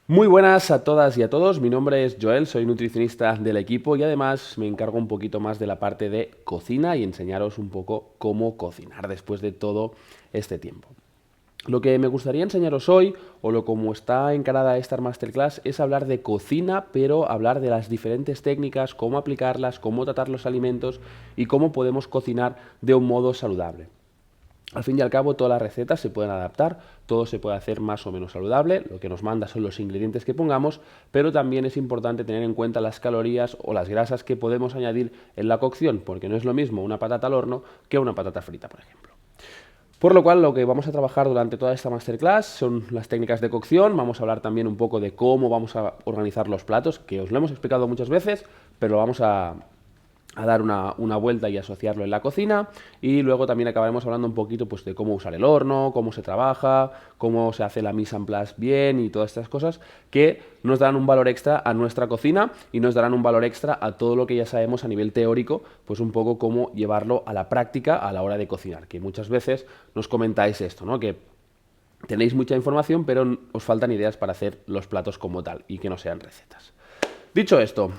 Muy buenas a todas y a todos, mi nombre es Joel, soy nutricionista del equipo y además me encargo un poquito más de la parte de cocina y enseñaros un poco cómo cocinar después de todo este tiempo. Lo que me gustaría enseñaros hoy, o lo como está encarada esta masterclass, es hablar de cocina, pero hablar de las diferentes técnicas, cómo aplicarlas, cómo tratar los alimentos y cómo podemos cocinar de un modo saludable. Al fin y al cabo, todas las recetas se pueden adaptar, todo se puede hacer más o menos saludable, lo que nos manda son los ingredientes que pongamos, pero también es importante tener en cuenta las calorías o las grasas que podemos añadir en la cocción, porque no es lo mismo una patata al horno que una patata frita, por ejemplo. Por lo cual, lo que vamos a trabajar durante toda esta masterclass son las técnicas de cocción, vamos a hablar también un poco de cómo vamos a organizar los platos, que os lo hemos explicado muchas veces, pero lo vamos a dar una vuelta y asociarlo en la cocina, y luego también acabaremos hablando un poquito pues, de cómo usar el horno, cómo se trabaja, cómo se hace la mise en place bien y todas estas cosas que nos darán un valor extra a nuestra cocina y nos darán un valor extra a todo lo que ya sabemos a nivel teórico, pues un poco cómo llevarlo a la práctica a la hora de cocinar, que muchas veces nos comentáis esto, ¿no? Que tenéis mucha información pero os faltan ideas para hacer los platos como tal y que no sean recetas. Dicho esto,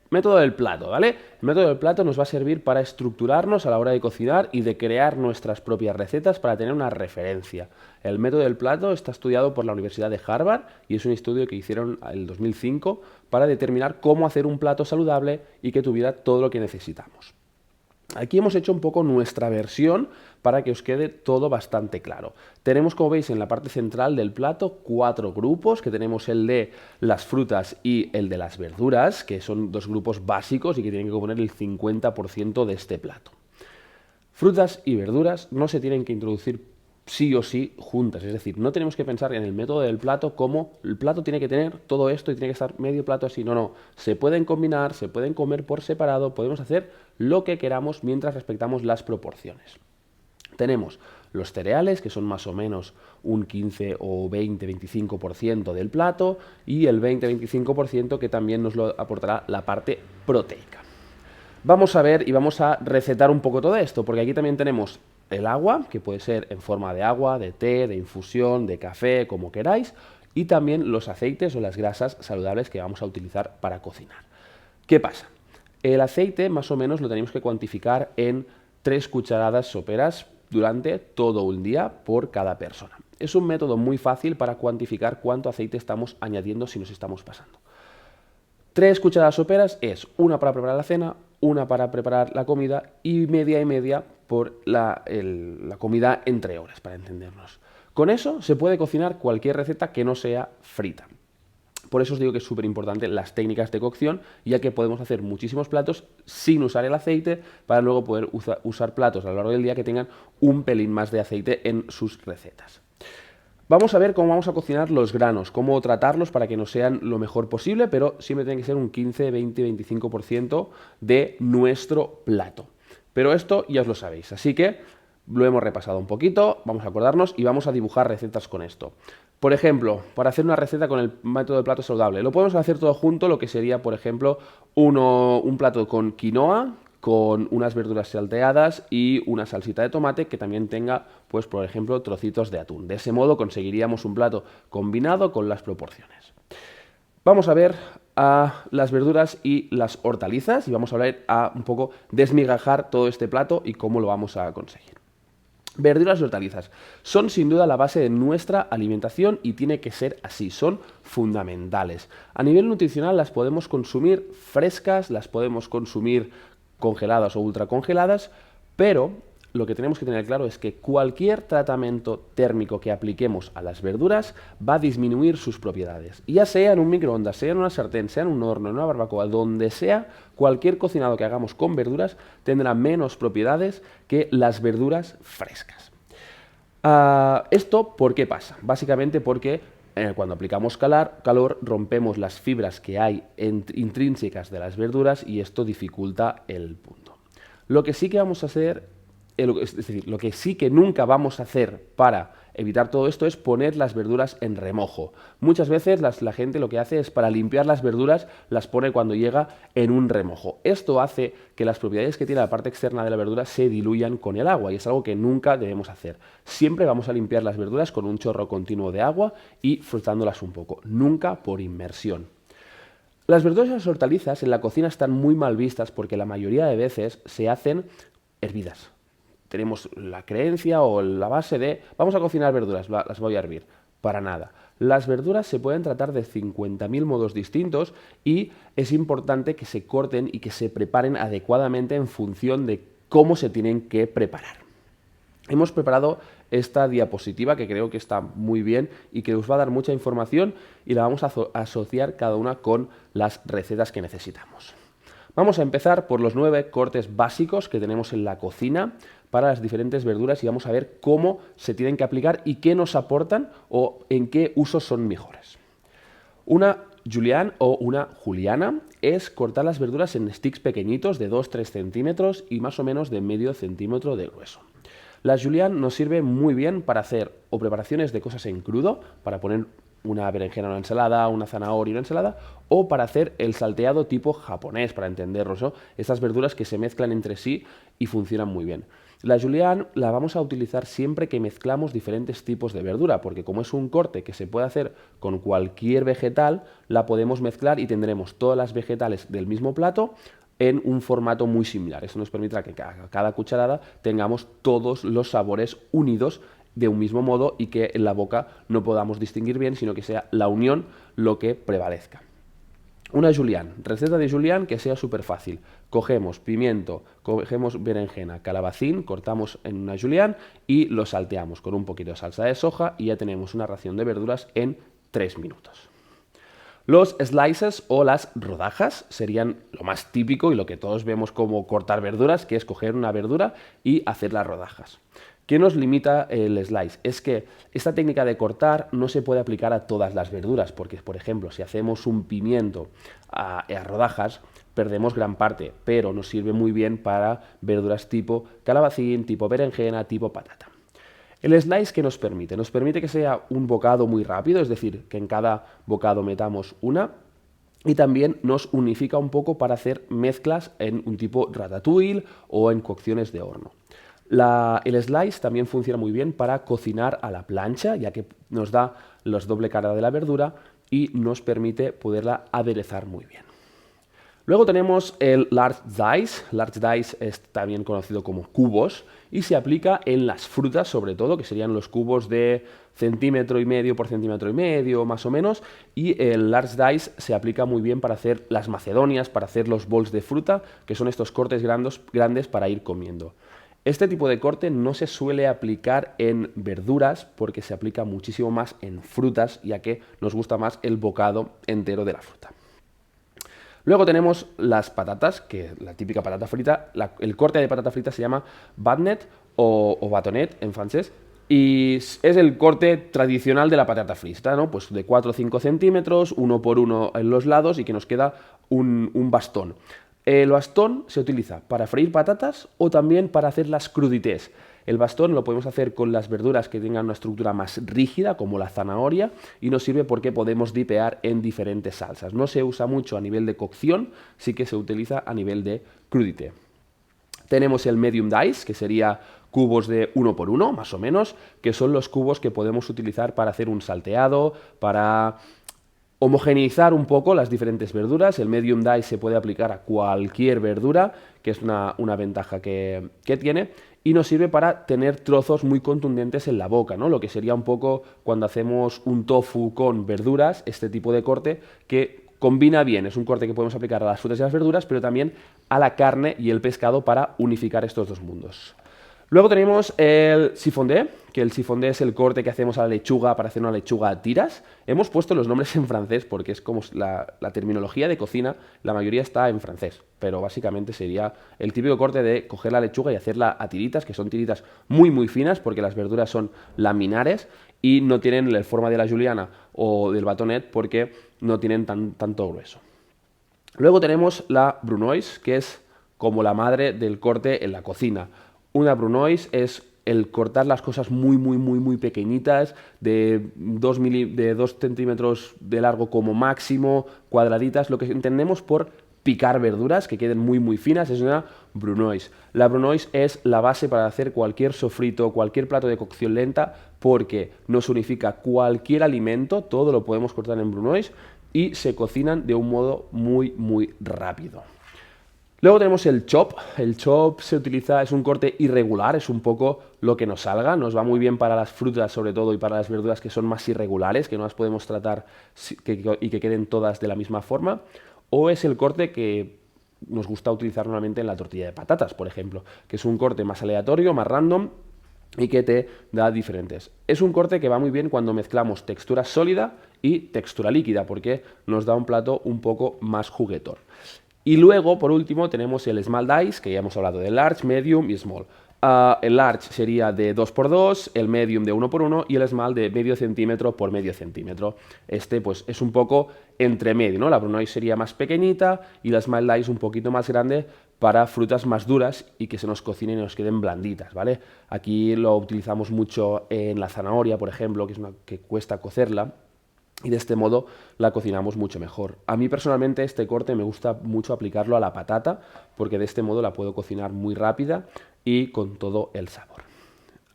método del plato, ¿vale? El método del plato nos va a servir para estructurarnos a la hora de cocinar y de crear nuestras propias recetas para tener una referencia. El método del plato está estudiado por la Universidad de Harvard y es un estudio que hicieron en el 2005 para determinar cómo hacer un plato saludable y que tuviera todo lo que necesitamos. Aquí hemos hecho un poco nuestra versión para que os quede todo bastante claro. Tenemos, como veis, en la parte central del plato 4 grupos, que tenemos el de las frutas y el de las verduras, que son dos grupos básicos y que tienen que componer el 50% de este plato. Frutas y verduras no se tienen que introducir sí o sí juntas, es decir, no tenemos que pensar en el método del plato como el plato tiene que tener todo esto y tiene que estar medio plato así, no, se pueden combinar, se pueden comer por separado, podemos hacer lo que queramos mientras respetamos las proporciones. Tenemos los cereales, que son más o menos un 15 o 20-25% del plato, y el 20-25% que también nos lo aportará la parte proteica. Vamos a ver y vamos a recetar un poco todo esto, porque aquí también tenemos el agua, que puede ser en forma de agua, de té, de infusión, de café, como queráis, y también los aceites o las grasas saludables que vamos a utilizar para cocinar. ¿Qué pasa? El aceite más o menos lo tenemos que cuantificar en 3 cucharadas soperas durante todo un día por cada persona. Es un método muy fácil para cuantificar cuánto aceite estamos añadiendo si nos estamos pasando. 3 cucharadas soperas es una para preparar la cena, una para preparar la comida y media por la comida entre horas, para entendernos. Con eso se puede cocinar cualquier receta que no sea frita. Por eso os digo que es súper importante las técnicas de cocción, ya que podemos hacer muchísimos platos sin usar el aceite para luego poder usar platos a lo largo del día que tengan un pelín más de aceite en sus recetas. Vamos a ver cómo vamos a cocinar los granos, cómo tratarlos para que nos sean lo mejor posible, pero siempre tiene que ser un 15, 20, 25% de nuestro plato. Pero esto ya os lo sabéis, así que lo hemos repasado un poquito, vamos a acordarnos y vamos a dibujar recetas con esto. Por ejemplo, para hacer una receta con el método de plato saludable, lo podemos hacer todo junto, lo que sería, por ejemplo, un plato con quinoa, con unas verduras salteadas y una salsita de tomate que también tenga, pues por ejemplo, trocitos de atún. De ese modo conseguiríamos un plato combinado con las proporciones. Vamos a ver a las verduras y las hortalizas y vamos a ver a un poco desmigajar todo este plato y cómo lo vamos a conseguir. Verduras y hortalizas son sin duda la base de nuestra alimentación y tiene que ser así, son fundamentales. A nivel nutricional las podemos consumir frescas, las podemos consumir congeladas o ultracongeladas, pero lo que tenemos que tener claro es que cualquier tratamiento térmico que apliquemos a las verduras va a disminuir sus propiedades. Ya sea en un microondas, sea en una sartén, sea en un horno, en una barbacoa, donde sea, cualquier cocinado que hagamos con verduras tendrá menos propiedades que las verduras frescas. ¿Esto por qué pasa? Básicamente porque cuando aplicamos calor rompemos las fibras que hay intrínsecas de las verduras y esto dificulta el punto. Lo que sí que vamos a hacer, es decir, lo que sí que nunca vamos a hacer para evitar todo esto es poner las verduras en remojo. Muchas veces la gente lo que hace es, para limpiar las verduras, las pone cuando llega en un remojo. Esto hace que las propiedades que tiene la parte externa de la verdura se diluyan con el agua y es algo que nunca debemos hacer. Siempre vamos a limpiar las verduras con un chorro continuo de agua y frotándolas un poco, nunca por inmersión. Las verduras y las hortalizas en la cocina están muy mal vistas porque la mayoría de veces se hacen hervidas. Tenemos la creencia o la base de vamos a cocinar verduras, las voy a hervir. Para nada. Las verduras se pueden tratar de 50.000 modos distintos y es importante que se corten y que se preparen adecuadamente en función de cómo se tienen que preparar. Hemos preparado esta diapositiva que creo que está muy bien y que os va a dar mucha información y la vamos a asociar cada una con las recetas que necesitamos. Vamos a empezar por los 9 cortes básicos que tenemos en la cocina para las diferentes verduras y vamos a ver cómo se tienen que aplicar y qué nos aportan o en qué usos son mejores. Una julienne o una juliana es cortar las verduras en sticks pequeñitos de 2-3 centímetros y más o menos de medio centímetro de grueso. La julienne nos sirve muy bien para hacer o preparaciones de cosas en crudo, para poner una berenjena en una ensalada, una zanahoria en una ensalada, o para hacer el salteado tipo japonés, para entenderlos, ¿no? Estas verduras que se mezclan entre sí y funcionan muy bien. La julienne la vamos a utilizar siempre que mezclamos diferentes tipos de verdura, porque como es un corte que se puede hacer con cualquier vegetal, la podemos mezclar y tendremos todas las vegetales del mismo plato en un formato muy similar. Eso nos permitirá que cada cucharada tengamos todos los sabores unidos de un mismo modo y que en la boca no podamos distinguir bien, sino que sea la unión lo que prevalezca. Una julienne, receta de julienne que sea súper fácil. Cogemos pimiento, cogemos berenjena, calabacín, cortamos en una julienne y lo salteamos con un poquito de salsa de soja y ya tenemos una ración de verduras en 3 minutos. Los slices o las rodajas serían lo más típico y lo que todos vemos como cortar verduras, que es coger una verdura y hacer las rodajas. ¿Qué nos limita el slice? Es que esta técnica de cortar no se puede aplicar a todas las verduras, porque, por ejemplo, si hacemos un pimiento a rodajas, perdemos gran parte, pero nos sirve muy bien para verduras tipo calabacín, tipo berenjena, tipo patata. El slice, ¿qué nos permite? Nos permite que sea un bocado muy rápido, es decir, que en cada bocado metamos una, y también nos unifica un poco para hacer mezclas en un tipo ratatouille o en cocciones de horno. El slice también funciona muy bien para cocinar a la plancha, ya que nos da la doble cara de la verdura y nos permite poderla aderezar muy bien. Luego tenemos el large dice. Large dice es también conocido como cubos y se aplica en las frutas, sobre todo, que serían los cubos de 1,5 cm por 1,5 cm más o menos. Y el large dice se aplica muy bien para hacer las macedonias, para hacer los bols de fruta, que son estos cortes grandes para ir comiendo. Este tipo de corte no se suele aplicar en verduras porque se aplica muchísimo más en frutas, ya que nos gusta más el bocado entero de la fruta. Luego tenemos las patatas, que la típica patata frita, el corte de patata frita se llama batnet o batonet en francés, y es el corte tradicional de la patata frita, ¿no? Pues de 4 o 5 centímetros, 1 por 1 en los lados y que nos queda un bastón. El bastón se utiliza para freír patatas o también para hacer las crudités. El bastón lo podemos hacer con las verduras que tengan una estructura más rígida, como la zanahoria, y nos sirve porque podemos dipear en diferentes salsas. No se usa mucho a nivel de cocción, sí que se utiliza a nivel de crudité. Tenemos el medium dice, que sería cubos de 1 por 1, más o menos, que son los cubos que podemos utilizar para hacer un salteado, para homogeneizar un poco las diferentes verduras. El medium dice se puede aplicar a cualquier verdura, que es una ventaja que tiene, y nos sirve para tener trozos muy contundentes en la boca, ¿no? Lo que sería un poco cuando hacemos un tofu con verduras, este tipo de corte que combina bien. Es un corte que podemos aplicar a las frutas y las verduras, pero también a la carne y el pescado para unificar estos dos mundos. Luego tenemos el siffondé, que el siffondé es el corte que hacemos a la lechuga para hacer una lechuga a tiras. Hemos puesto los nombres en francés porque es como la terminología de cocina, la mayoría está en francés, pero básicamente sería el típico corte de coger la lechuga y hacerla a tiritas, que son tiritas muy muy finas porque las verduras son laminares y no tienen la forma de la juliana o del batonet porque no tienen tanto grueso. Luego tenemos la brunoise, que es como la madre del corte en la cocina. Una brunoise es el cortar las cosas muy pequeñitas, de 2 centímetros de largo como máximo, cuadraditas, lo que entendemos por picar verduras que queden muy finas, es una brunoise. La brunoise es la base para hacer cualquier sofrito, cualquier plato de cocción lenta, porque nos unifica cualquier alimento, todo lo podemos cortar en brunoise y se cocinan de un modo muy rápido. Luego tenemos el chop. El chop se utiliza, es un corte irregular, es un poco lo que nos salga. Nos va muy bien para las frutas, sobre todo, y para las verduras que son más irregulares, que no las podemos tratar y que queden todas de la misma forma. O es el corte que nos gusta utilizar normalmente en la tortilla de patatas, por ejemplo, que es un corte más aleatorio, más random y que te da diferentes. Es un corte que va muy bien cuando mezclamos textura sólida y textura líquida, porque nos da un plato un poco más juguetón. Y luego, por último, tenemos el small dice, que ya hemos hablado de large, medium y small. El large sería de 2×2, el medium de 1×1 y el small de medio centímetro por medio centímetro. Este pues es un poco entre medio, ¿no? La brunoise sería más pequeñita y la small dice un poquito más grande para frutas más duras y que se nos cocinen y nos queden blanditas, ¿vale? Aquí lo utilizamos mucho en la zanahoria, por ejemplo, que es una que cuesta cocerla. Y de este modo la cocinamos mucho mejor. A mí personalmente este corte me gusta mucho aplicarlo a la patata, porque de este modo la puedo cocinar muy rápida y con todo el sabor.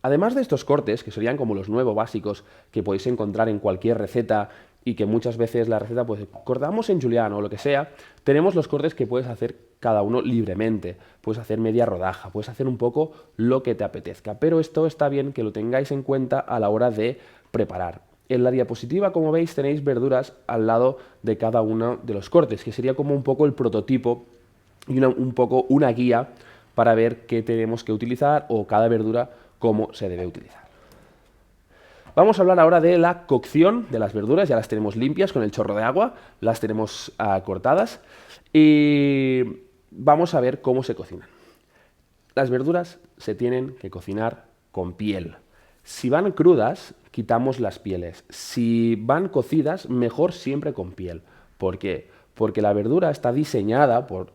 Además de estos cortes, que serían como los nuevos básicos que podéis encontrar en cualquier receta y que muchas veces la receta pues cortamos en juliana o lo que sea, tenemos los cortes que puedes hacer cada uno libremente. Puedes hacer media rodaja, puedes hacer un poco lo que te apetezca, pero esto está bien que lo tengáis en cuenta a la hora de preparar. En la diapositiva, como veis, tenéis verduras al lado de cada uno de los cortes, que sería como un poco el prototipo y un poco una guía para ver qué tenemos que utilizar o cada verdura cómo se debe utilizar. Vamos a hablar ahora de la cocción de las verduras. Ya las tenemos limpias con el chorro de agua, las tenemos cortadas y vamos a ver cómo se cocinan. Las verduras se tienen que cocinar con piel. Si van crudas, quitamos las pieles. Si van cocidas, mejor siempre con piel. ¿Por qué? Porque la verdura está diseñada por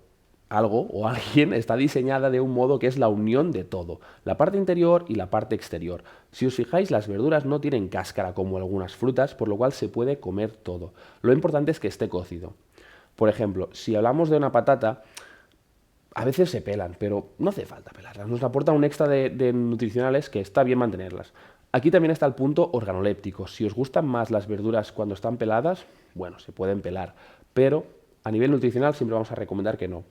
algo o alguien, está diseñada de un modo que es la unión de todo, la parte interior y la parte exterior. Si os fijáis, las verduras no tienen cáscara como algunas frutas, por lo cual se puede comer todo. Lo importante es que esté cocido. Por ejemplo, si hablamos de una patata, a veces se pelan, pero no hace falta pelarlas. Nos aporta un extra de nutricionales que está bien mantenerlas. Aquí también está el punto organoléptico. Si os gustan más las verduras cuando están peladas, bueno, se pueden pelar. Pero a nivel nutricional siempre vamos a recomendar que no.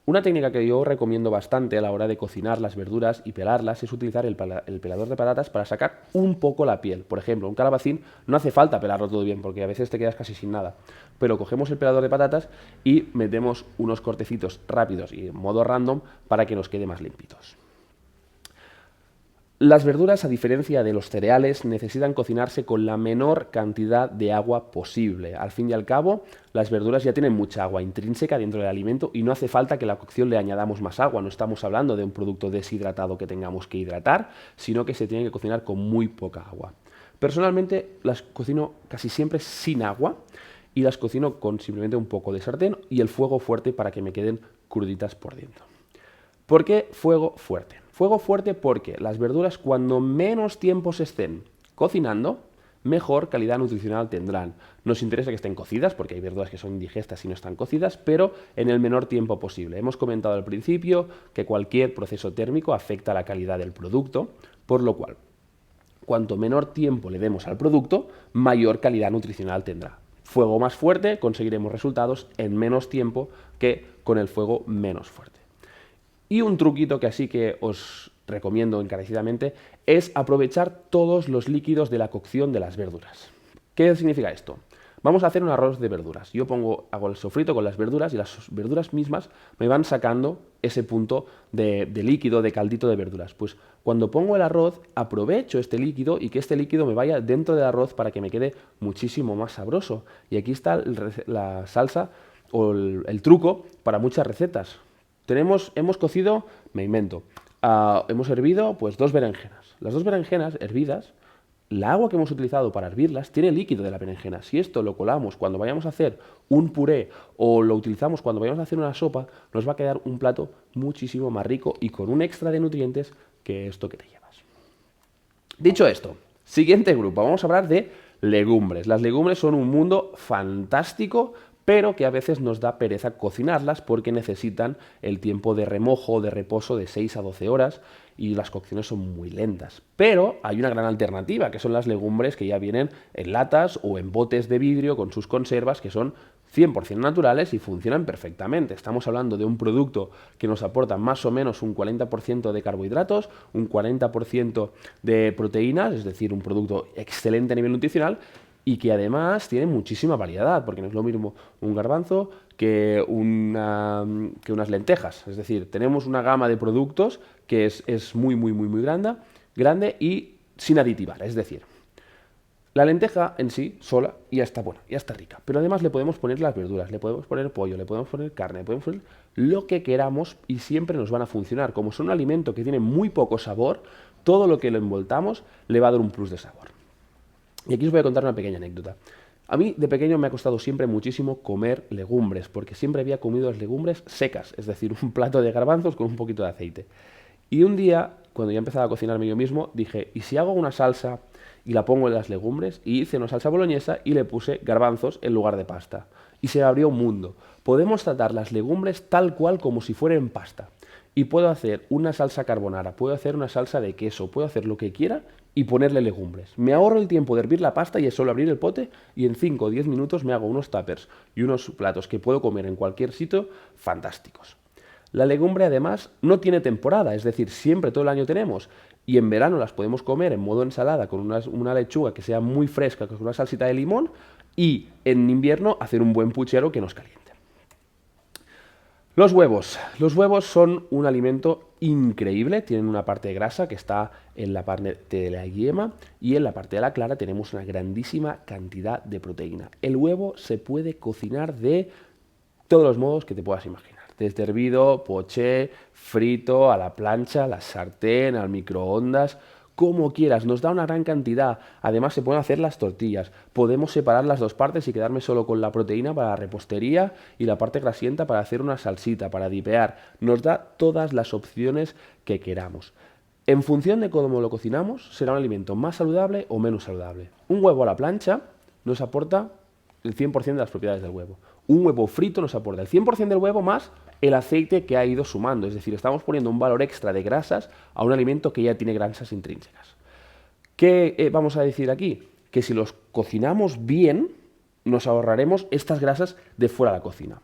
Una técnica que yo recomiendo bastante a la hora de cocinar las verduras y pelarlas es utilizar el pelador de patatas para sacar un poco la piel. Por ejemplo, un calabacín no hace falta pelarlo todo bien porque a veces te quedas casi sin nada. Pero cogemos el pelador de patatas y metemos unos cortecitos rápidos y en modo random para que nos quede más limpitos. Las verduras, a diferencia de los cereales, necesitan cocinarse con la menor cantidad de agua posible. Al fin y al cabo, las verduras ya tienen mucha agua intrínseca dentro del alimento y no hace falta que a la cocción le añadamos más agua. No estamos hablando de un producto deshidratado que tengamos que hidratar, sino que se tiene que cocinar con muy poca agua. Personalmente las cocino casi siempre sin agua y las cocino con simplemente un poco de sartén y el fuego fuerte para que me queden cruditas por dentro. ¿Por qué fuego fuerte? Fuego fuerte porque las verduras, cuando menos tiempo se estén cocinando, mejor calidad nutricional tendrán. Nos interesa que estén cocidas porque hay verduras que son indigestas si no están cocidas, pero en el menor tiempo posible. Hemos comentado al principio que cualquier proceso térmico afecta la calidad del producto, por lo cual, cuanto menor tiempo le demos al producto, mayor calidad nutricional tendrá. Fuego más fuerte, conseguiremos resultados en menos tiempo que con el fuego menos fuerte. Y un truquito que así que os recomiendo encarecidamente es aprovechar todos los líquidos de la cocción de las verduras. ¿Qué significa esto? Vamos a hacer un arroz de verduras. Yo hago el sofrito con las verduras y las verduras mismas me van sacando ese punto de líquido, de caldito de verduras. Pues cuando pongo el arroz, aprovecho este líquido y que este líquido me vaya dentro del arroz para que me quede muchísimo más sabroso. Y aquí está la salsa o el truco para muchas recetas. Hemos cocido, me invento, hemos hervido pues 2 berenjenas. Las 2 berenjenas hervidas, el agua que hemos utilizado para hervirlas tiene líquido de la berenjena. Si esto lo colamos cuando vayamos a hacer un puré o lo utilizamos cuando vayamos a hacer una sopa, nos va a quedar un plato muchísimo más rico y con un extra de nutrientes que esto que te llevas. Dicho esto, siguiente grupo, vamos a hablar de legumbres. Las legumbres son un mundo fantástico, pero que a veces nos da pereza cocinarlas porque necesitan el tiempo de remojo o de reposo de 6 a 12 horas y las cocciones son muy lentas. Pero hay una gran alternativa, que son las legumbres que ya vienen en latas o en botes de vidrio con sus conservas, que son 100% naturales y funcionan perfectamente. Estamos hablando de un producto que nos aporta más o menos un 40% de carbohidratos, un 40% de proteínas, es decir, un producto excelente a nivel nutricional y que además tiene muchísima variedad, porque no es lo mismo un garbanzo que unas lentejas. Es decir, tenemos una gama de productos que es muy grande y sin aditivar. Es decir, la lenteja en sí, sola, ya está buena, ya está rica. Pero además le podemos poner las verduras, le podemos poner pollo, le podemos poner carne, le podemos poner lo que queramos y siempre nos van a funcionar. Como son un alimento que tiene muy poco sabor, todo lo que lo envoltamos le va a dar un plus de sabor. Y aquí os voy a contar una pequeña anécdota. A mí de pequeño me ha costado siempre muchísimo comer legumbres, porque siempre había comido las legumbres secas, es decir, un plato de garbanzos con un poquito de aceite. Y un día, cuando ya empezaba a cocinarme yo mismo, dije, ¿y si hago una salsa y la pongo en las legumbres? Y hice una salsa boloñesa y le puse garbanzos en lugar de pasta. Y se abrió un mundo. Podemos tratar las legumbres tal cual como si fueran pasta. Y puedo hacer una salsa carbonara, puedo hacer una salsa de queso, puedo hacer lo que quiera y ponerle legumbres. Me ahorro el tiempo de hervir la pasta y es solo abrir el pote y en 5 o 10 minutos me hago unos tuppers y unos platos que puedo comer en cualquier sitio fantásticos. La legumbre además no tiene temporada, es decir, siempre todo el año tenemos y en verano las podemos comer en modo ensalada con una lechuga que sea muy fresca, con una salsita de limón y en invierno hacer un buen puchero que nos caliente. Los huevos. Los huevos son un alimento increíble, tienen una parte de grasa que está en la parte de la yema y en la parte de la clara tenemos una grandísima cantidad de proteína. El huevo se puede cocinar de todos los modos que te puedas imaginar. Desde hervido, poché, frito, a la plancha, a la sartén, al microondas, como quieras, nos da una gran cantidad. Además se pueden hacer las tortillas, podemos separar las dos partes y quedarme solo con la proteína para la repostería y la parte grasienta para hacer una salsita, para dipear. Nos da todas las opciones que queramos. En función de cómo lo cocinamos, será un alimento más saludable o menos saludable. Un huevo a la plancha nos aporta el 100% de las propiedades del huevo. Un huevo frito nos aporta el 100% del huevo más el aceite que ha ido sumando. Es decir, estamos poniendo un valor extra de grasas a un alimento que ya tiene grasas intrínsecas. ¿Qué vamos a decir aquí? Que si los cocinamos bien, nos ahorraremos estas grasas de fuera de la cocina.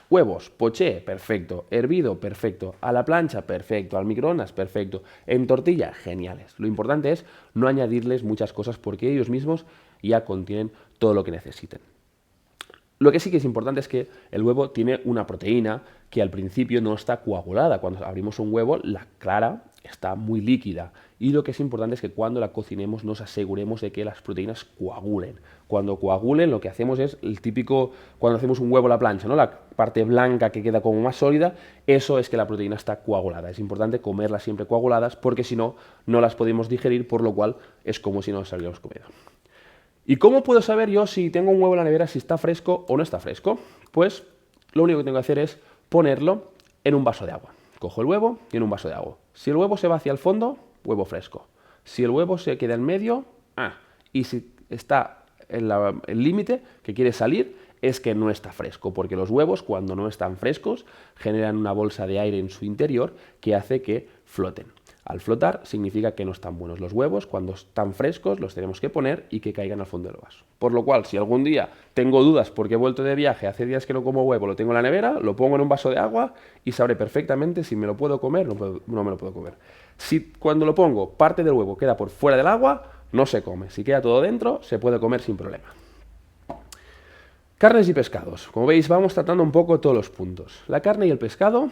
Huevos, poché, perfecto. Hervido, perfecto. A la plancha, perfecto. Al microondas, perfecto. En tortilla, geniales. Lo importante es no añadirles muchas cosas porque ellos mismos ya contienen todo lo que necesiten. Lo que sí que es importante es que el huevo tiene una proteína que al principio no está coagulada. Cuando abrimos un huevo, la clara está muy líquida. Y lo que es importante es que cuando la cocinemos nos aseguremos de que las proteínas coagulen. Cuando coagulen, lo que hacemos es el típico, cuando hacemos un huevo a la plancha, ¿no? La parte blanca que queda como más sólida, eso es que la proteína está coagulada. Es importante comerlas siempre coaguladas porque si no, no las podemos digerir, por lo cual es como si no las hubiéramos comido. ¿Y cómo puedo saber yo si tengo un huevo en la nevera, si está fresco o no está fresco? Pues lo único que tengo que hacer es ponerlo en un vaso de agua. Cojo el huevo y en un vaso de agua. Si el huevo se va hacia el fondo, huevo fresco. Si el huevo se queda en medio, y si está en el límite que quiere salir, es que no está fresco, porque los huevos cuando no están frescos generan una bolsa de aire en su interior que hace que floten. Al flotar significa que no están buenos los huevos, cuando están frescos los tenemos que poner y que caigan al fondo del vaso. Por lo cual, si algún día tengo dudas porque he vuelto de viaje, hace días que no como huevo, lo tengo en la nevera, lo pongo en un vaso de agua y sabré perfectamente si me lo puedo comer o no me lo puedo comer. Si cuando lo pongo parte del huevo queda por fuera del agua, no se come. Si queda todo dentro, se puede comer sin problema. Carnes y pescados. Como veis, vamos tratando un poco todos los puntos. La carne y el pescado,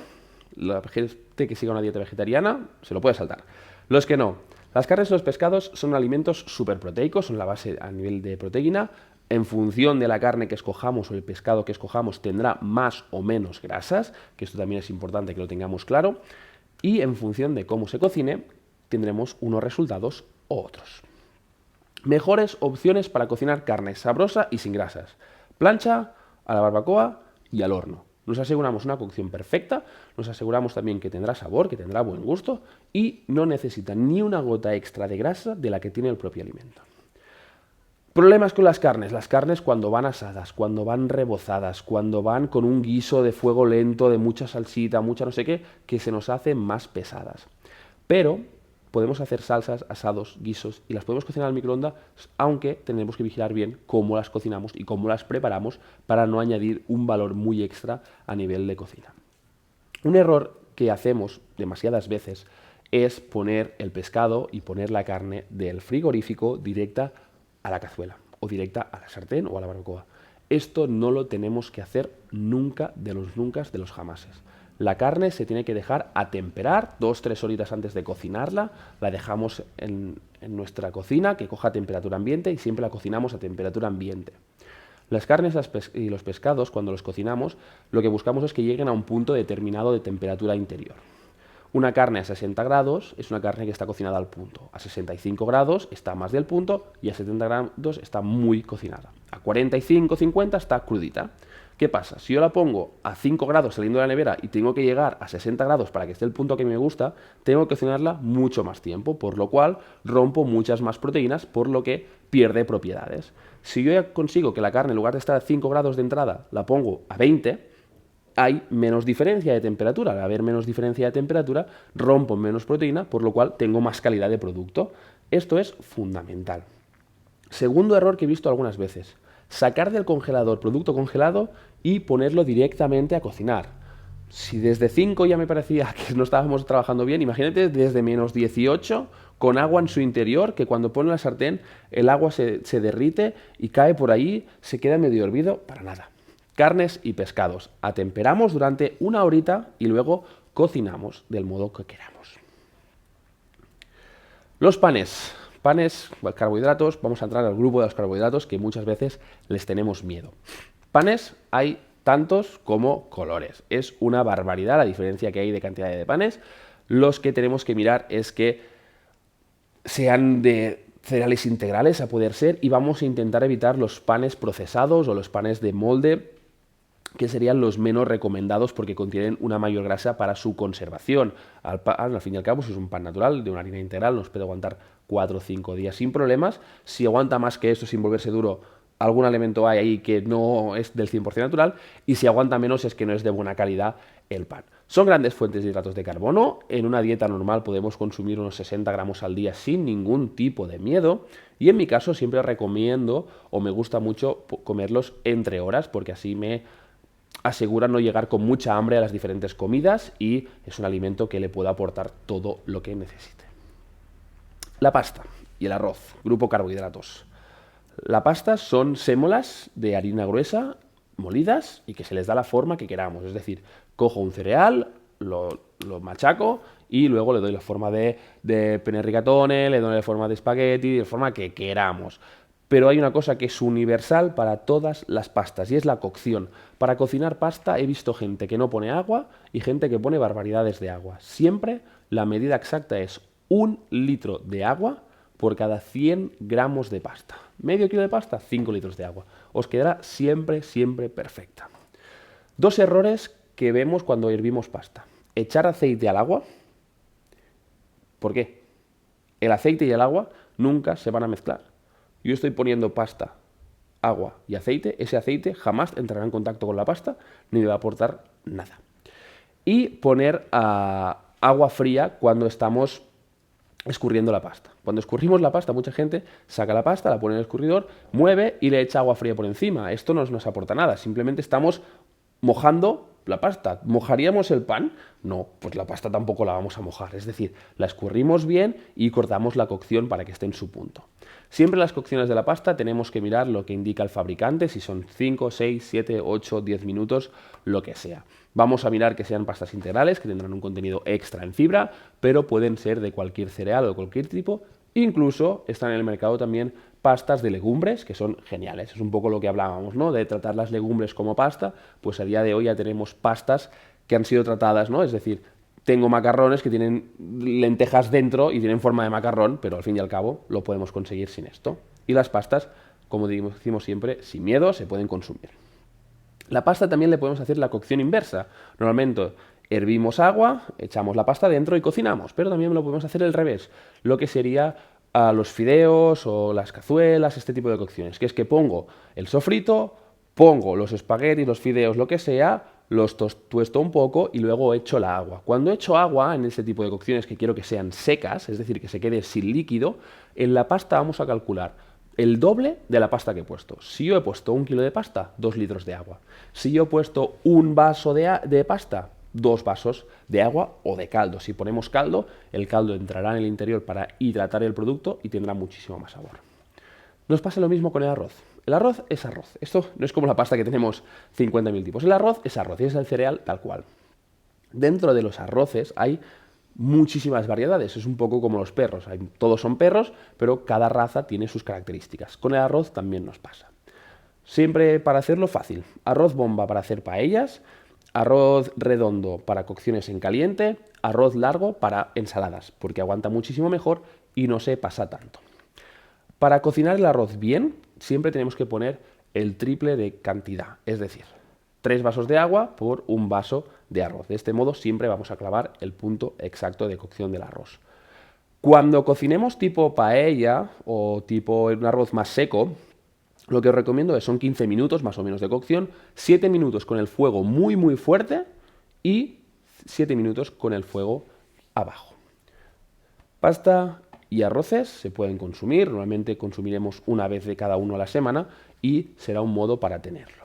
la gente que siga una dieta vegetariana se lo puede saltar. Los que no. Las carnes y los pescados son alimentos superproteicos, son la base a nivel de proteína. En función de la carne que escojamos o el pescado que escojamos tendrá más o menos grasas, que esto también es importante que lo tengamos claro. Y en función de cómo se cocine, tendremos unos resultados u otros. Mejores opciones para cocinar carne sabrosa y sin grasas. Plancha, a la barbacoa y al horno. Nos aseguramos una cocción perfecta, nos aseguramos también que tendrá sabor, que tendrá buen gusto y no necesita ni una gota extra de grasa de la que tiene el propio alimento. Problemas con las carnes. Las carnes cuando van asadas, cuando van rebozadas, cuando van con un guiso de fuego lento, de mucha salsita, mucha no sé qué, que se nos hacen más pesadas. Pero podemos hacer salsas, asados, guisos y las podemos cocinar al microondas, aunque tenemos que vigilar bien cómo las cocinamos y cómo las preparamos para no añadir un valor muy extra a nivel de cocina. Un error que hacemos demasiadas veces es poner el pescado y poner la carne del frigorífico directa a la cazuela o directa a la sartén o a la barbacoa. Esto no lo tenemos que hacer nunca de los jamases. La carne se tiene que dejar atemperar 2-3 horitas antes de cocinarla, la dejamos en nuestra cocina que coja temperatura ambiente y siempre la cocinamos a temperatura ambiente. Las carnes y los pescados, cuando los cocinamos, lo que buscamos es que lleguen a un punto determinado de temperatura interior. Una carne a 60 grados es una carne que está cocinada al punto. A 65 grados está más del punto y a 70 grados está muy cocinada. A 45-50 está crudita. ¿Qué pasa? Si yo la pongo a 5 grados saliendo de la nevera y tengo que llegar a 60 grados para que esté el punto que me gusta, tengo que cocinarla mucho más tiempo, por lo cual rompo muchas más proteínas, por lo que pierde propiedades. Si yo ya consigo que la carne, en lugar de estar a 5 grados de entrada, la pongo a 20, hay menos diferencia de temperatura. Al haber menos diferencia de temperatura, rompo menos proteína, por lo cual tengo más calidad de producto. Esto es fundamental. Segundo error que he visto algunas veces: sacar del congelador producto congelado y ponerlo directamente a cocinar. Si desde 5 ya me parecía que no estábamos trabajando bien, imagínate desde menos 18 con agua en su interior, que cuando pone la sartén el agua se derrite y cae por ahí, se queda medio hervido, para nada. Carnes y pescados. Atemperamos durante una horita y luego cocinamos del modo que queramos. Los panes. Panes, carbohidratos, vamos a entrar al grupo de los carbohidratos que muchas veces les tenemos miedo. Panes hay tantos como colores. Es una barbaridad la diferencia que hay de cantidad de panes. Los que tenemos que mirar es que sean de cereales integrales a poder ser, y vamos a intentar evitar los panes procesados o los panes de molde, que serían los menos recomendados porque contienen una mayor grasa para su conservación. Al fin y al cabo, si es un pan natural de una harina integral, nos puede aguantar 4 o 5 días sin problemas. Si aguanta más que esto sin volverse duro, algún elemento hay ahí que no es del 100% natural, y si aguanta menos es que no es de buena calidad el pan. Son grandes fuentes de hidratos de carbono. En una dieta normal podemos consumir unos 60 gramos al día sin ningún tipo de miedo, y en mi caso siempre recomiendo o me gusta mucho comerlos entre horas, porque así me asegura no llegar con mucha hambre a las diferentes comidas y es un alimento que le puede aportar todo lo que necesite. La pasta y el arroz, grupo carbohidratos. La pasta son sémolas de harina gruesa molidas y que se les da la forma que queramos. Es decir, cojo un cereal, lo machaco y luego le doy la forma de penne rigatone, le doy la forma de espagueti, de la forma que queramos. Pero hay una cosa que es universal para todas las pastas y es la cocción. Para cocinar pasta he visto gente que no pone agua y gente que pone barbaridades de agua. Siempre la medida exacta es 1 litro de agua por cada 100 gramos de pasta. Medio kilo de pasta, 5 litros de agua. Os quedará siempre, siempre perfecta. 2 errores que vemos cuando hervimos pasta. Echar aceite al agua. ¿Por qué? El aceite y el agua nunca se van a mezclar. Yo estoy poniendo pasta, agua y aceite, ese aceite jamás entrará en contacto con la pasta ni me va a aportar nada. Y poner agua fría cuando estamos escurriendo la pasta. Cuando escurrimos la pasta, mucha gente saca la pasta, la pone en el escurridor, mueve y le echa agua fría por encima. Esto no nos aporta nada, simplemente estamos mojando la pasta. ¿Mojaríamos el pan? No, pues la pasta tampoco la vamos a mojar. Es decir, la escurrimos bien y cortamos la cocción para que esté en su punto. Siempre en las cocciones de la pasta tenemos que mirar lo que indica el fabricante, si son 5, 6, 7, 8, 10 minutos, lo que sea. Vamos a mirar que sean pastas integrales, que tendrán un contenido extra en fibra, pero pueden ser de cualquier cereal o de cualquier tipo. Incluso están en el mercado también pastas de legumbres, que son geniales. Es un poco lo que hablábamos, ¿no? De tratar las legumbres como pasta. Pues a día de hoy ya tenemos pastas que han sido tratadas, ¿no? Es decir, tengo macarrones que tienen lentejas dentro y tienen forma de macarrón, pero al fin y al cabo lo podemos conseguir sin esto. Y las pastas, como decimos siempre, sin miedo se pueden consumir. La pasta también le podemos hacer la cocción inversa. Normalmente hervimos agua, echamos la pasta dentro y cocinamos, pero también lo podemos hacer al revés, lo que sería los fideos o las cazuelas, este tipo de cocciones, que es que pongo el sofrito, pongo los espaguetis, los fideos, lo que sea, los tuesto un poco y luego echo la agua. Cuando echo agua en ese tipo de cocciones que quiero que sean secas, es decir, que se quede sin líquido, en la pasta vamos a calcular el doble de la pasta que he puesto. Si yo he puesto 1 kilo de pasta, 2 litros de agua. Si yo he puesto un vaso de pasta, 2 vasos de agua o de caldo. Si ponemos caldo, el caldo entrará en el interior para hidratar el producto y tendrá muchísimo más sabor. Nos pasa lo mismo con el arroz. El arroz es arroz. Esto no es como la pasta que tenemos 50.000 tipos. El arroz es arroz y es el cereal tal cual. Dentro de los arroces hay muchísimas variedades. Es un poco como los perros. Todos son perros, pero cada raza tiene sus características. Con el arroz también nos pasa. Siempre para hacerlo fácil. Arroz bomba para hacer paellas, arroz redondo para cocciones en caliente, arroz largo para ensaladas, porque aguanta muchísimo mejor y no se pasa tanto. Para cocinar el arroz bien, siempre tenemos que poner el triple de cantidad, es decir, 3 vasos de agua por 1 vaso de arroz. De este modo siempre vamos a clavar el punto exacto de cocción del arroz. Cuando cocinemos tipo paella o tipo un arroz más seco, lo que os recomiendo son 15 minutos más o menos de cocción, 7 minutos con el fuego muy muy fuerte y 7 minutos con el fuego abajo. Pasta y arroces se pueden consumir, normalmente consumiremos una vez de cada uno a la semana y será un modo para tenerlo.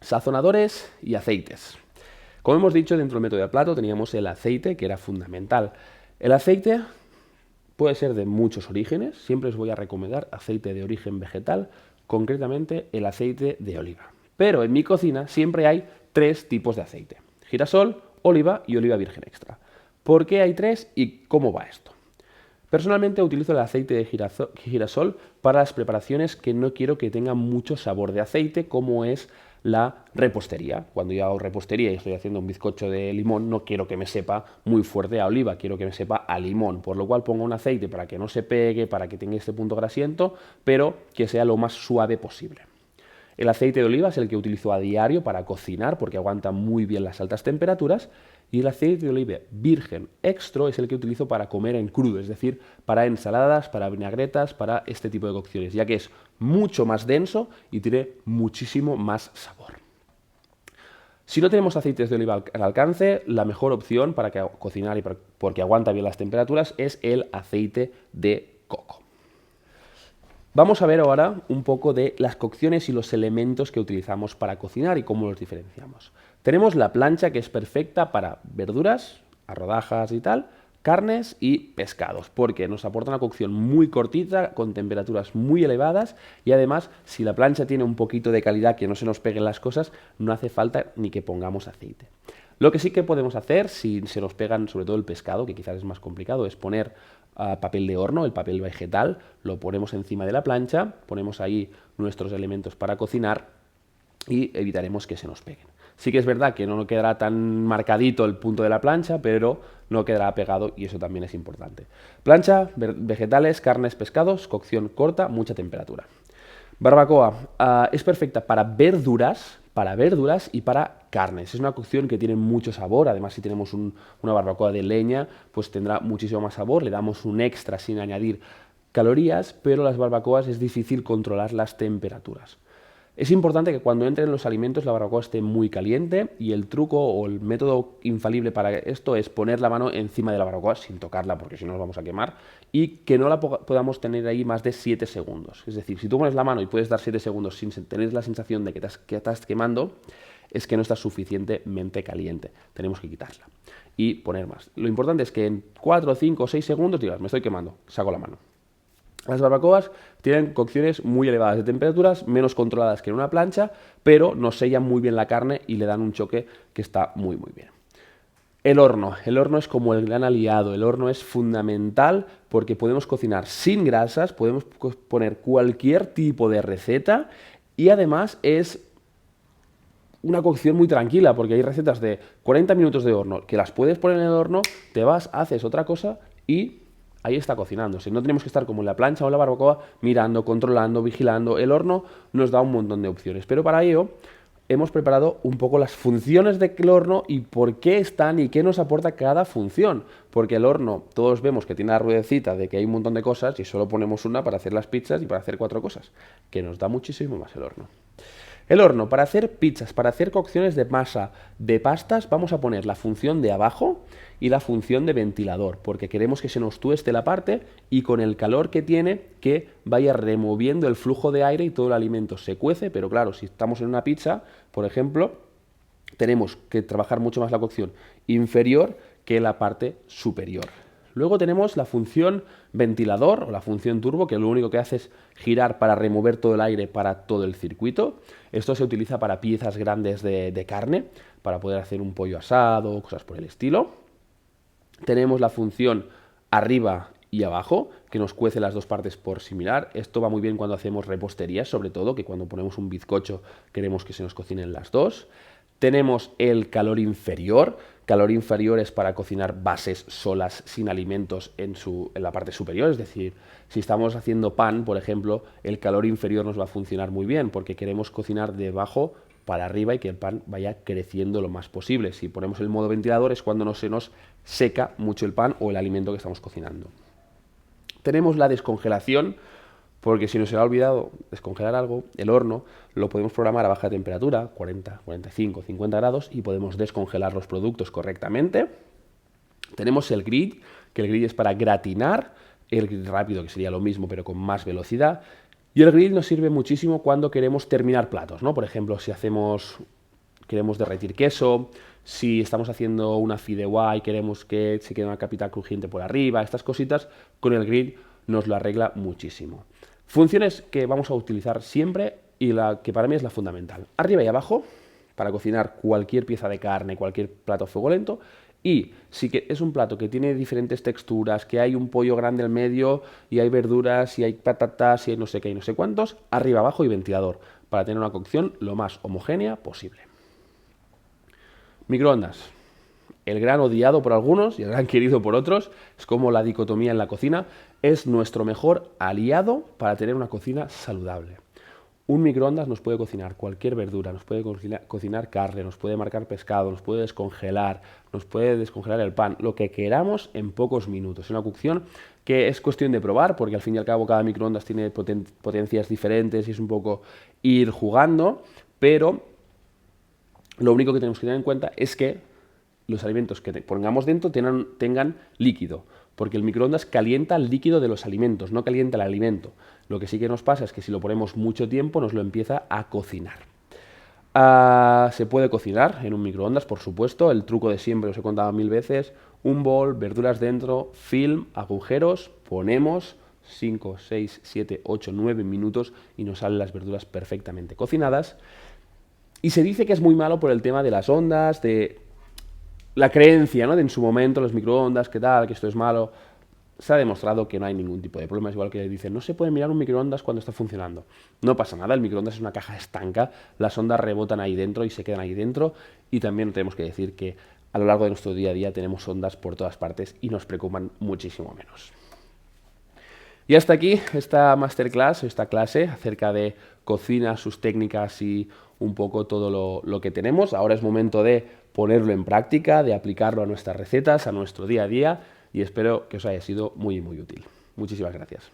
Sazonadores y aceites. Como hemos dicho, dentro del método de plato teníamos el aceite, que era fundamental. El aceite puede ser de muchos orígenes, siempre os voy a recomendar aceite de origen vegetal, concretamente el aceite de oliva. Pero en mi cocina siempre hay 3 tipos de aceite: girasol, oliva y oliva virgen extra. ¿Por qué hay 3 y cómo va esto? Personalmente utilizo el aceite de girasol para las preparaciones que no quiero que tengan mucho sabor de aceite, como es la repostería. Cuando yo hago repostería y estoy haciendo un bizcocho de limón, no quiero que me sepa muy fuerte a oliva, quiero que me sepa a limón, por lo cual pongo un aceite para que no se pegue, para que tenga este punto grasiento, pero que sea lo más suave posible. El aceite de oliva es el que utilizo a diario para cocinar porque aguanta muy bien las altas temperaturas, y el aceite de oliva virgen extra es el que utilizo para comer en crudo, es decir, para ensaladas, para vinagretas, para este tipo de cocciones, ya que es mucho más denso y tiene muchísimo más sabor. Si no tenemos aceites de oliva al alcance, la mejor opción para cocinar y porque aguanta bien las temperaturas es el aceite de coco. Vamos a ver ahora un poco de las cocciones y los elementos que utilizamos para cocinar y cómo los diferenciamos. Tenemos la plancha, que es perfecta para verduras, a rodajas y tal, carnes y pescados, porque nos aporta una cocción muy cortita, con temperaturas muy elevadas, y además, si la plancha tiene un poquito de calidad, que no se nos peguen las cosas, no hace falta ni que pongamos aceite. Lo que sí que podemos hacer, si se nos pegan sobre todo el pescado, que quizás es más complicado, es poner papel de horno, el papel vegetal, lo ponemos encima de la plancha, ponemos ahí nuestros elementos para cocinar y evitaremos que se nos peguen. Sí que es verdad que no quedará tan marcadito el punto de la plancha, pero no quedará pegado y eso también es importante. Plancha, vegetales, carnes, pescados, cocción corta, mucha temperatura. Barbacoa es perfecta para verduras y para carnes. Es una cocción que tiene mucho sabor. Además, si tenemos una barbacoa de leña, pues tendrá muchísimo más sabor. Le damos un extra sin añadir calorías, pero las barbacoas es difícil controlar las temperaturas. Es importante que cuando entren los alimentos la barbacoa esté muy caliente, y el truco o el método infalible para esto es poner la mano encima de la barbacoa sin tocarla, porque si no nos vamos a quemar, y que no la podamos tener ahí más de 7 segundos. Es decir, si tú pones la mano y puedes dar 7 segundos sin tener la sensación de que estás quemando, es que no está suficientemente caliente. Tenemos que quitarla y poner más. Lo importante es que en 4, 5 o 6 segundos digas, me estoy quemando, saco la mano. Las barbacoas tienen cocciones muy elevadas de temperaturas, menos controladas que en una plancha, pero nos sellan muy bien la carne y le dan un choque que está muy muy bien. El horno es como el gran aliado. El horno es fundamental porque podemos cocinar sin grasas, podemos poner cualquier tipo de receta, y además es una cocción muy tranquila porque hay recetas de 40 minutos de horno que las puedes poner en el horno, te vas, haces otra cosa y ahí está cocinándose. No tenemos que estar como en la plancha o en la barbacoa mirando, controlando, vigilando. El horno nos da un montón de opciones, pero para ello hemos preparado un poco las funciones del horno y por qué están y qué nos aporta cada función. Porque el horno, todos vemos que tiene la ruedecita de que hay un montón de cosas y solo ponemos una para hacer las pizzas y para hacer 4 cosas, que nos da muchísimo más el horno. El horno, para hacer pizzas, para hacer cocciones de masa, de pastas, vamos a poner la función de abajo y la función de ventilador, porque queremos que se nos tueste la parte y con el calor que tiene, que vaya removiendo el flujo de aire y todo el alimento se cuece, pero claro, si estamos en una pizza, por ejemplo, tenemos que trabajar mucho más la cocción inferior que la parte superior. Luego tenemos la función ventilador o la función turbo, que lo único que hace es girar para remover todo el aire para todo el circuito. Esto se utiliza para piezas grandes de carne, para poder hacer un pollo asado, cosas por el estilo. Tenemos la función arriba y abajo, que nos cuece las dos partes por similar. Esto va muy bien cuando hacemos reposterías, sobre todo, que cuando ponemos un bizcocho queremos que se nos cocinen las dos. Tenemos el calor inferior. Calor inferior es para cocinar bases solas sin alimentos en la parte superior. Es decir, si estamos haciendo pan, por ejemplo, el calor inferior nos va a funcionar muy bien porque queremos cocinar de abajo para arriba y que el pan vaya creciendo lo más posible. Si ponemos el modo ventilador es cuando no se nos seca mucho el pan o el alimento que estamos cocinando. Tenemos la descongelación, porque si nos se ha olvidado descongelar algo, el horno lo podemos programar a baja temperatura, 40, 45, 50 grados, y podemos descongelar los productos correctamente. Tenemos el grid, que el grid es para gratinar, el grid rápido, que sería lo mismo pero con más velocidad. Y el grid nos sirve muchísimo cuando queremos terminar platos, ¿no? Por ejemplo, si queremos derretir queso, si estamos haciendo una fideuá y queremos que se quede una capita crujiente por arriba, estas cositas, con el grid nos lo arregla muchísimo. Funciones que vamos a utilizar siempre y la que para mí es la fundamental. Arriba y abajo, para cocinar cualquier pieza de carne, cualquier plato a fuego lento. Y si que es un plato que tiene diferentes texturas, que hay un pollo grande al medio y hay verduras y hay patatas y hay no sé qué y no sé cuántos, arriba, abajo y ventilador, para tener una cocción lo más homogénea posible. Microondas. El gran odiado por algunos y el gran querido por otros, es como la dicotomía en la cocina, es nuestro mejor aliado para tener una cocina saludable. Un microondas nos puede cocinar cualquier verdura, nos puede cocinar carne, nos puede marcar pescado, nos puede descongelar el pan, lo que queramos en pocos minutos. Es una cocción que es cuestión de probar, porque al fin y al cabo cada microondas tiene potencias diferentes y es un poco ir jugando, pero lo único que tenemos que tener en cuenta es que los alimentos que pongamos dentro tengan líquido, porque el microondas calienta el líquido de los alimentos, no calienta el alimento. Lo que sí que nos pasa es que si lo ponemos mucho tiempo nos lo empieza a cocinar. Se puede cocinar en un microondas, por supuesto. El truco de siempre, os he contado 1000 veces. Un bol, verduras dentro, film, agujeros, ponemos 5, 6, 7, 8, 9 minutos y nos salen las verduras perfectamente cocinadas. Y se dice que es muy malo por el tema de las ondas, de la creencia, ¿no? De en su momento los microondas, que tal, que esto es malo. Se ha demostrado que no hay ningún tipo de problema. Es igual que dicen, no se puede mirar un microondas cuando está funcionando. No pasa nada, el microondas es una caja estanca, las ondas rebotan ahí dentro y se quedan ahí dentro. Y también tenemos que decir que a lo largo de nuestro día a día tenemos ondas por todas partes y nos preocupan muchísimo menos. Y hasta aquí esta masterclass, esta clase acerca de cocina, sus técnicas y un poco todo lo que tenemos. Ahora es momento de ponerlo en práctica, de aplicarlo a nuestras recetas, a nuestro día a día y espero que os haya sido muy, muy útil. Muchísimas gracias.